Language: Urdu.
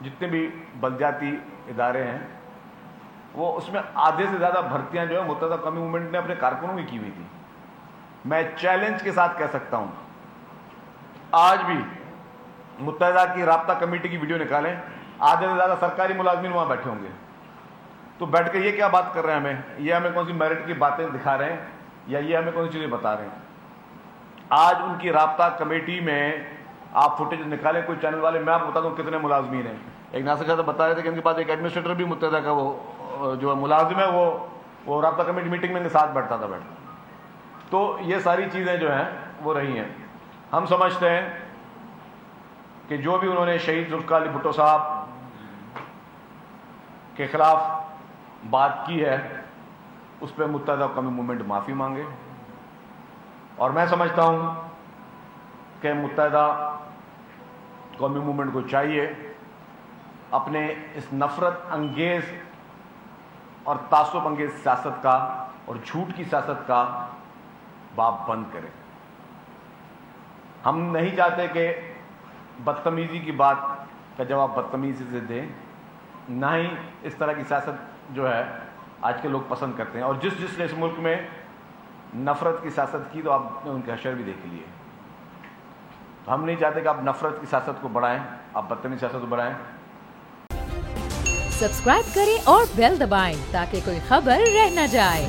جتنے بھی بلدیاتی ادارے ہیں وہ اس میں آدھے سے زیادہ بھرتیاں جو ہے متحدہ قومی موومنٹ نے اپنے کارکنوں کی ہوئی تھی. میں چیلنج کے ساتھ کہہ سکتا ہوں آج بھی متحدہ کی رابطہ کمیٹی کی ویڈیو نکالیں, آدھے سے زیادہ سرکاری ملازمین وہاں بیٹھے ہوں گے. تو بیٹھ کے یہ کیا بات کر رہے ہیں یہ ہمیں کون سی میرٹ کی باتیں دکھا رہے ہیں یا یہ ہمیں کون سی چیزیں بتا رہے ہیں. آج ان کی رابطہ کمیٹی میں آپ فوٹیج نکالیں کوئی چینل والے, میں آپ کو بتا دوں کتنے ملازمین ہیں. ایک ناصر شاہ بتا رہے تھے کہ ان کے پاس ایک ایڈمنسٹریٹر بھی متحدہ کا وہ جو ملازم ہے وہ رابطہ کمیٹی میٹنگ میں ان کے ساتھ بیٹھتا تھا. تو یہ ساری چیزیں جو ہیں وہ رہی ہیں. ہم سمجھتے ہیں کہ جو بھی انہوں نے شہید ذوالفقار علی بھٹو صاحب کے خلاف بات کی ہے اس پہ متحدہ قومی موومنٹ معافی مانگے, اور میں سمجھتا ہوں کہ متحدہ قومی موومنٹ کو چاہیے اپنے اس نفرت انگیز اور تعصب انگیز سیاست کا اور جھوٹ کی سیاست کا باب بند کرے. ہم نہیں چاہتے کہ بدتمیزی کی بات کا جواب بدتمیزی سے دیں, نہ ہی اس طرح کی سیاست جو ہے آج کے لوگ پسند کرتے ہیں. اور جس نے اس ملک میں نفرت کی سیاست کی تو آپ نے ان کے حشر بھی دیکھ لیے. ہم نہیں چاہتے کہ آپ نفرت کی سیاست کو بڑھائیں, آپ بدتمیزی سیاست کو بڑھائیں. سبسکرائب کریں اور بیل دبائیں تاکہ کوئی خبر رہ نہ جائے.